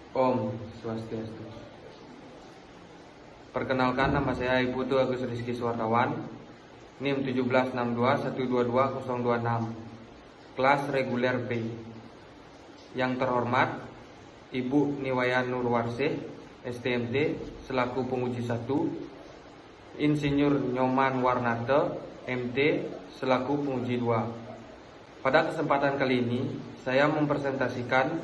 Om Swastiastu. Perkenalkan, nama saya Iputu Agus Rizky Suwartawan, NIM 1762122026, kelas reguler B. Yang terhormat Ibu Niwaya Nurwarsih, STMT, selaku penguji 1, Insinyur Nyoman Warnate, MT, selaku penguji 2. Pada kesempatan kali ini, saya mempresentasikan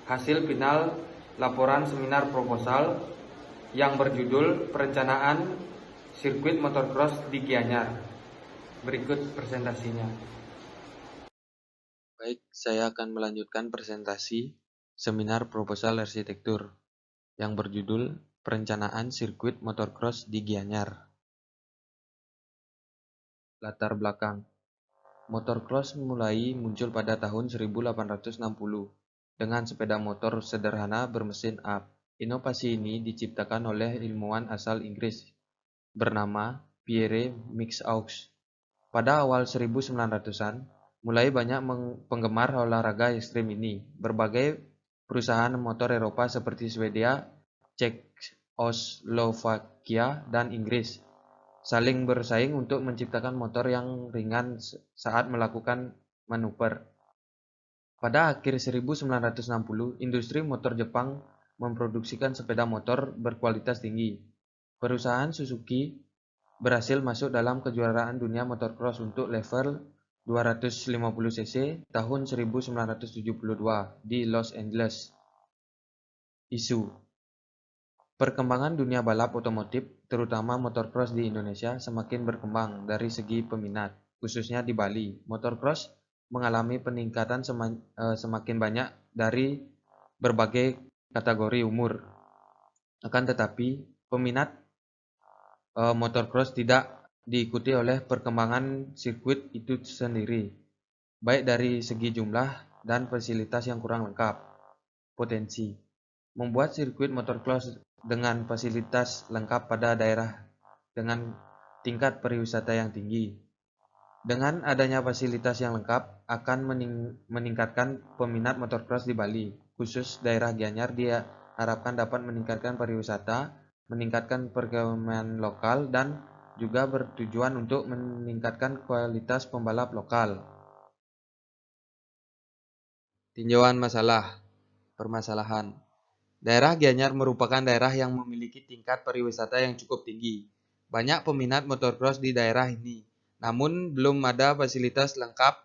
hasil final laporan seminar proposal yang berjudul Perencanaan Sirkuit Motocross di Gianyar. Berikut presentasinya. Baik, saya akan melanjutkan presentasi seminar proposal arsitektur yang berjudul Perencanaan Sirkuit Motocross di Gianyar. Latar belakang. Motocross mulai muncul pada tahun 1860 dengan sepeda motor sederhana bermesin up. Inovasi ini diciptakan oleh ilmuwan asal Inggris bernama Pierre Mixaux. Pada awal 1900-an, mulai banyak penggemar olahraga ekstrim ini. Berbagai perusahaan motor Eropa seperti Swedia, Cekoslovakia, dan Inggris saling bersaing untuk menciptakan motor yang ringan saat melakukan manuver. Pada akhir 1960, industri motor Jepang memproduksikan sepeda motor berkualitas tinggi. Perusahaan Suzuki berhasil masuk dalam kejuaraan dunia motocross untuk level 250 cc tahun 1972 di Los Angeles. Isu perkembangan dunia balap otomotif, terutama motocross di Indonesia, semakin berkembang dari segi peminat, khususnya di Bali. Motocross mengalami peningkatan semakin banyak dari berbagai kategori umur. Akan tetapi, peminat motocross tidak diikuti oleh perkembangan sirkuit itu sendiri, baik dari segi jumlah dan fasilitas yang kurang lengkap. Potensi membuat sirkuit motocross dengan fasilitas lengkap pada daerah dengan tingkat pariwisata yang tinggi. Dengan adanya fasilitas yang lengkap akan meningkatkan peminat motocross di Bali, khusus daerah Gianyar diharapkan dapat meningkatkan pariwisata, meningkatkan perekonomian lokal, dan juga bertujuan untuk meningkatkan kualitas pembalap lokal. Tinjauan permasalahan. Daerah Gianyar merupakan daerah yang memiliki tingkat pariwisata yang cukup tinggi. Banyak peminat motocross di daerah ini, namun belum ada fasilitas lengkap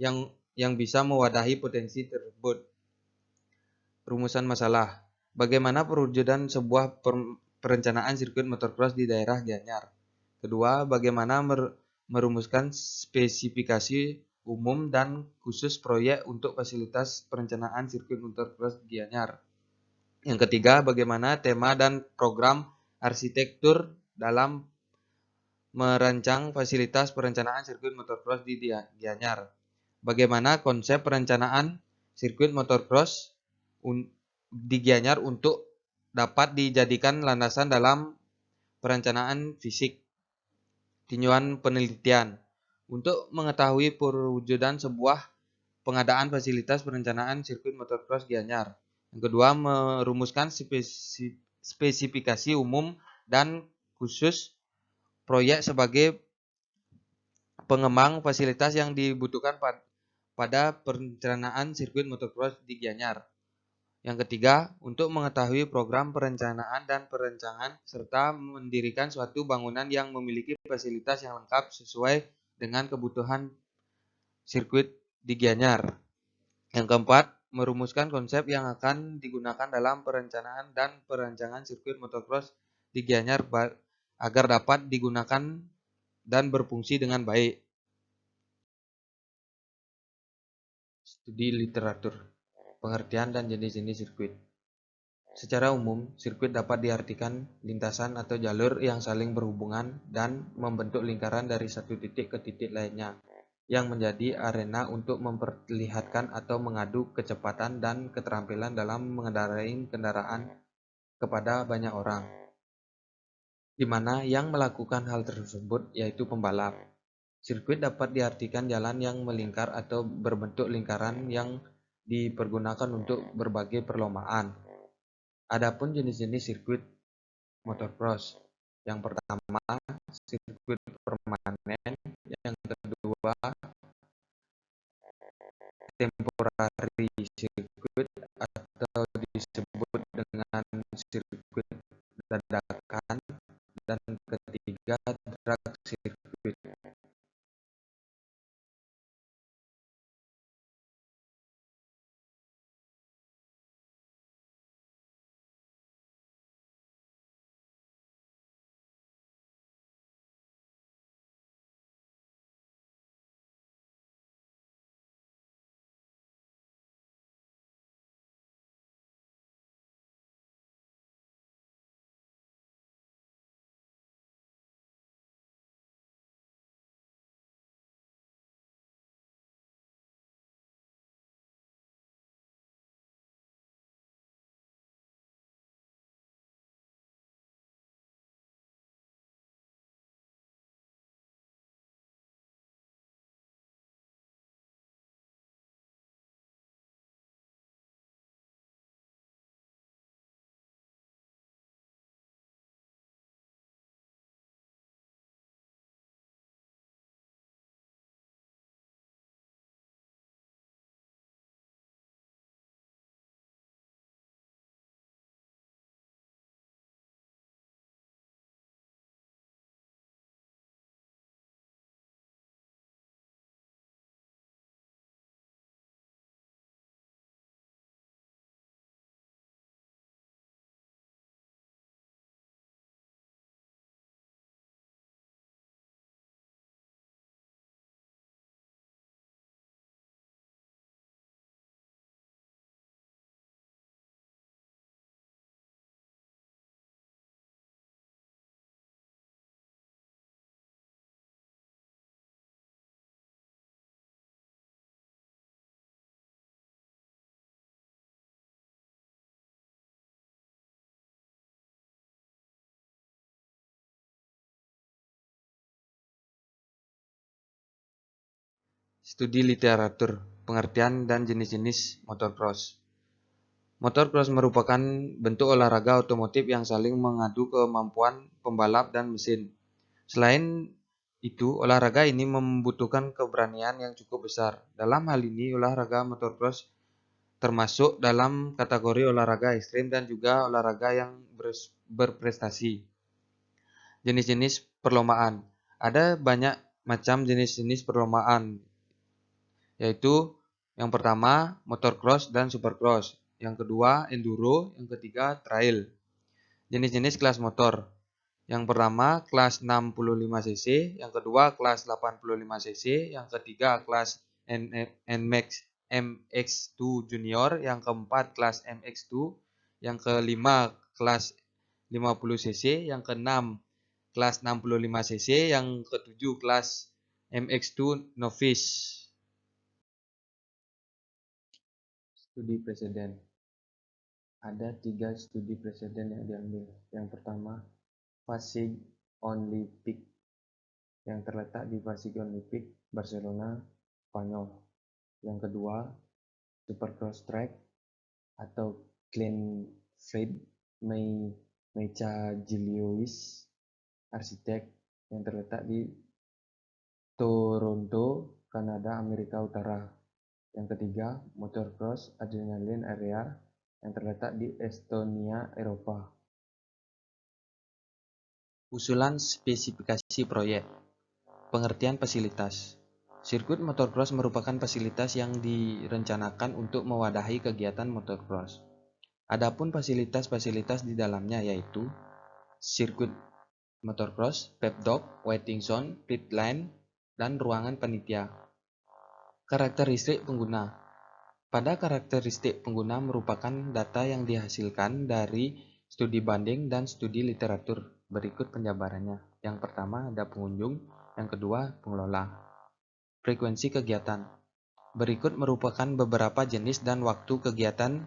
yang bisa mewadahi potensi tersebut. Rumusan masalah. Bagaimana perwujudan sebuah perencanaan sirkuit motocross di daerah Gianyar? Kedua, bagaimana merumuskan spesifikasi umum dan khusus proyek untuk fasilitas perencanaan sirkuit motocross Gianyar? Yang ketiga, bagaimana tema dan program arsitektur dalam merancang fasilitas perencanaan sirkuit motocross di Gianyar? Bagaimana konsep perencanaan sirkuit motocross di Gianyar untuk dapat dijadikan landasan dalam perencanaan fisik? Tinjauan penelitian. Untuk mengetahui perwujudan sebuah pengadaan fasilitas perencanaan sirkuit motocross Gianyar. Yang kedua, merumuskan spesifikasi umum dan khusus proyek sebagai pengembang fasilitas yang dibutuhkan pada perencanaan sirkuit motocross di Gianyar. Yang ketiga, untuk mengetahui program perencanaan dan perencanaan serta mendirikan suatu bangunan yang memiliki fasilitas yang lengkap sesuai dengan kebutuhan sirkuit di Gianyar. Yang keempat, merumuskan konsep yang akan digunakan dalam perencanaan dan perancangan sirkuit motocross di Gianyar agar dapat digunakan dan berfungsi dengan baik. Studi literatur, pengertian dan jenis-jenis sirkuit. Secara umum, sirkuit dapat diartikan lintasan atau jalur yang saling berhubungan dan membentuk lingkaran dari satu titik ke titik lainnya, yang menjadi arena untuk memperlihatkan atau mengadu kecepatan dan keterampilan dalam mengendarai kendaraan kepada banyak orang, di mana yang melakukan hal tersebut yaitu pembalap. Sirkuit dapat diartikan jalan yang melingkar atau berbentuk lingkaran yang dipergunakan untuk berbagai perlombaan. Adapun jenis-jenis sirkuit motocross, yang pertama sirkuit permanen, yang kedua temporary circuit atau disebut dengan sirkuit dadakan, dan ketiga drag circuit. Studi literatur, pengertian dan jenis-jenis motocross. Motocross merupakan bentuk olahraga otomotif yang saling mengadu kemampuan pembalap dan mesin. Selain itu, olahraga ini membutuhkan keberanian yang cukup besar. Dalam hal ini, olahraga motocross termasuk dalam kategori olahraga ekstrim dan juga olahraga yang berprestasi. Jenis-jenis perlombaan. Ada banyak macam jenis-jenis perlombaan, yaitu yang pertama motocross dan supercross, yang kedua enduro, yang ketiga trail. Jenis-jenis kelas motor. Yang pertama kelas 65 cc, yang kedua kelas 85 cc, yang ketiga kelas NMAX MX2 Junior, yang keempat kelas MX2, yang kelima kelas 50 cc, yang keenam kelas 65 cc, yang ketujuh kelas MX2 Novice. Studi preseden. Ada 3 studi preseden yang diambil. Yang pertama, Pasig Only Peak, yang terletak di Pasig Only Peak, Barcelona, Spanyol. Yang kedua, Supercross Track atau Glenfield Meica Giliois Arsitek, yang terletak di Toronto, Kanada, Amerika Utara. Yang ketiga, Motocross Adrenaline Area, yang terletak di Estonia, Eropa. Usulan spesifikasi proyek. Pengertian fasilitas. Sirkuit motocross merupakan fasilitas yang direncanakan untuk mewadahi kegiatan motocross. Adapun fasilitas-fasilitas di dalamnya yaitu sirkuit motocross, paddock, waiting zone, pit lane, dan ruangan panitia. Karakteristik pengguna. Pada karakteristik pengguna merupakan data yang dihasilkan dari studi banding dan studi literatur. Berikut penjabarannya. Yang pertama ada pengunjung, yang kedua pengelola. Frekuensi kegiatan. Berikut merupakan beberapa jenis dan waktu kegiatan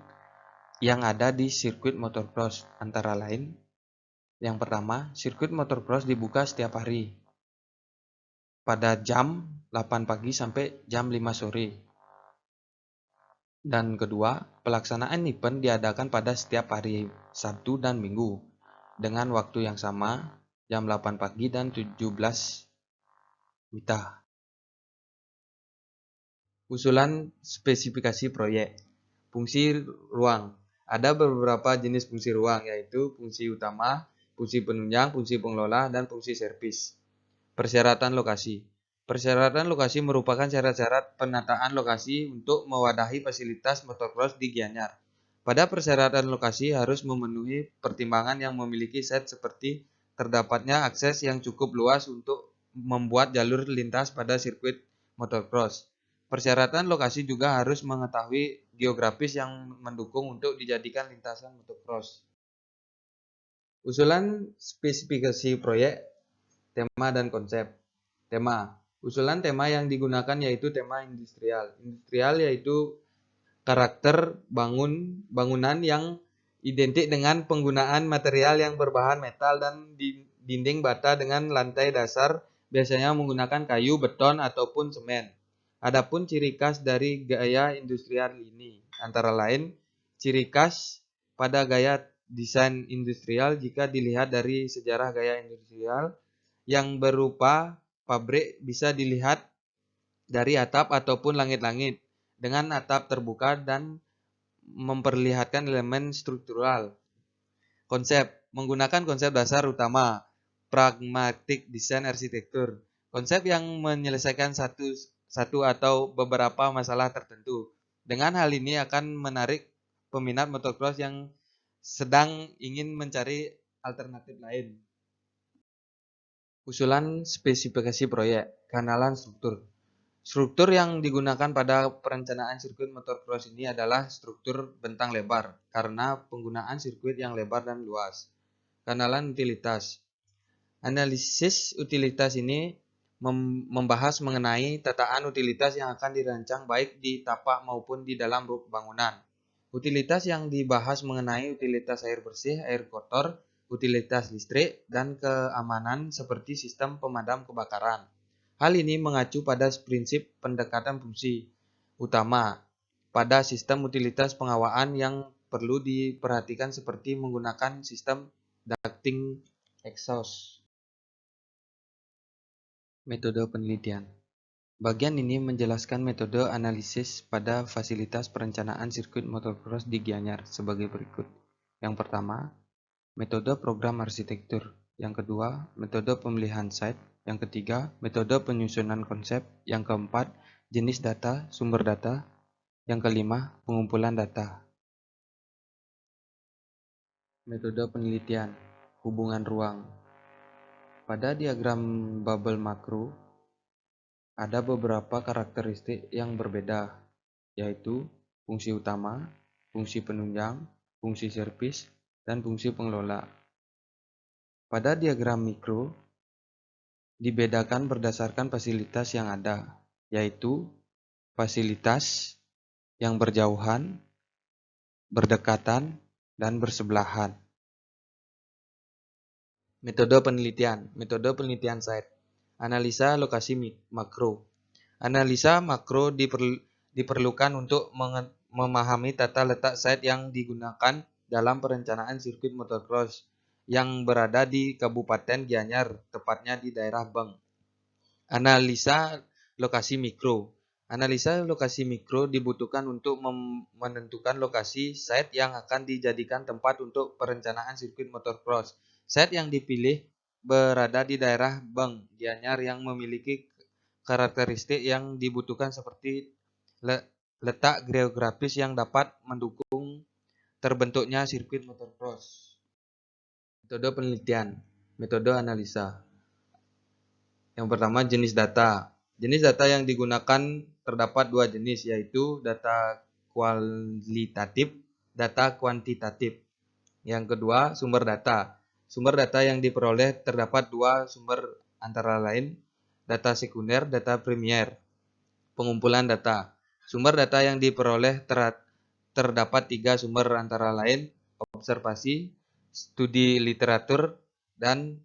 yang ada di sirkuit motocross. Antara lain, yang pertama, sirkuit motocross dibuka setiap hari pada jam 8 pagi sampai jam 5 sore. Dan kedua, pelaksanaan event diadakan pada setiap hari Sabtu dan Minggu dengan waktu yang sama, jam 8 pagi dan 17 WITA. Usulan spesifikasi proyek. Fungsi ruang. Ada beberapa jenis fungsi ruang, yaitu fungsi utama, fungsi penunjang, fungsi pengelola, dan fungsi servis. Persyaratan lokasi. Persyaratan lokasi merupakan syarat-syarat penataan lokasi untuk mewadahi fasilitas motocross di Gianyar. Pada persyaratan lokasi harus memenuhi pertimbangan yang memiliki set seperti terdapatnya akses yang cukup luas untuk membuat jalur lintas pada sirkuit motocross. Persyaratan lokasi juga harus mengetahui geografis yang mendukung untuk dijadikan lintasan motocross. Usulan spesifikasi proyek, tema dan konsep. Tema. Usulan tema yang digunakan yaitu tema industrial. Industrial yaitu karakter bangunan yang identik dengan penggunaan material yang berbahan metal dan dinding bata dengan lantai dasar biasanya menggunakan kayu, beton, ataupun semen. Adapun ciri khas dari gaya industrial ini antara lain ciri khas pada gaya desain industrial jika dilihat dari sejarah gaya industrial yang berupa pabrik bisa dilihat dari atap ataupun langit-langit dengan atap terbuka dan memperlihatkan elemen struktural. Konsep menggunakan konsep dasar utama pragmatic design arsitektur. Konsep yang menyelesaikan satu atau beberapa masalah tertentu. Dengan hal ini akan menarik peminat motocross yang sedang ingin mencari alternatif lain. Usulan spesifikasi proyek, kenalan struktur. Struktur yang digunakan pada perencanaan sirkuit motocross ini adalah struktur bentang lebar karena penggunaan sirkuit yang lebar dan luas. Kenalan utilitas. Analisis utilitas ini membahas mengenai tataan utilitas yang akan dirancang baik di tapak maupun di dalam bangunan. Utilitas yang dibahas mengenai utilitas air bersih, air kotor, utilitas listrik, dan keamanan seperti sistem pemadam kebakaran. Hal ini mengacu pada prinsip pendekatan fungsi utama pada sistem utilitas pengawaan yang perlu diperhatikan seperti menggunakan sistem ducting exhaust. Metode penelitian. Bagian ini menjelaskan metode analisis pada fasilitas perencanaan sirkuit motocross di Gianyar sebagai berikut. Yang pertama, metode program arsitektur. Yang kedua, metode pemilihan site. Yang ketiga, metode penyusunan konsep. Yang keempat, jenis data, sumber data. Yang kelima, pengumpulan data. Metode penelitian, hubungan ruang. Pada diagram bubble makro, ada beberapa karakteristik yang berbeda, yaitu fungsi utama, fungsi penunjang, fungsi servis, dan fungsi pengelola. Pada diagram mikro, dibedakan berdasarkan fasilitas yang ada, yaitu fasilitas yang berjauhan, berdekatan, dan bersebelahan. Metode penelitian site. Analisa lokasi makro. Analisa makro diperlukan untuk memahami tata letak site yang digunakan dalam perencanaan sirkuit motocross yang berada di Kabupaten Gianyar, tepatnya di daerah Beng. Analisa lokasi mikro. Analisa lokasi mikro dibutuhkan untuk menentukan lokasi site yang akan dijadikan tempat untuk perencanaan sirkuit motocross. Site yang dipilih berada di daerah Beng, Gianyar yang memiliki karakteristik yang dibutuhkan seperti letak geografis yang dapat mendukung terbentuknya sirkuit motocross. Metode penelitian, metode analisa. Yang pertama, jenis data. Jenis data yang digunakan terdapat dua jenis, yaitu data kualitatif, data kuantitatif. Yang kedua, sumber data. Sumber data yang diperoleh terdapat dua sumber antara lain data sekunder, data primer. Pengumpulan data. Sumber data yang diperoleh terdapat tiga sumber antara lain observasi, studi literatur, dan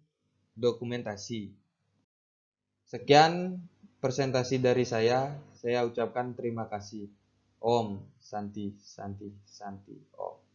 dokumentasi. Sekian presentasi dari saya ucapkan terima kasih. Om. Santi. Oh.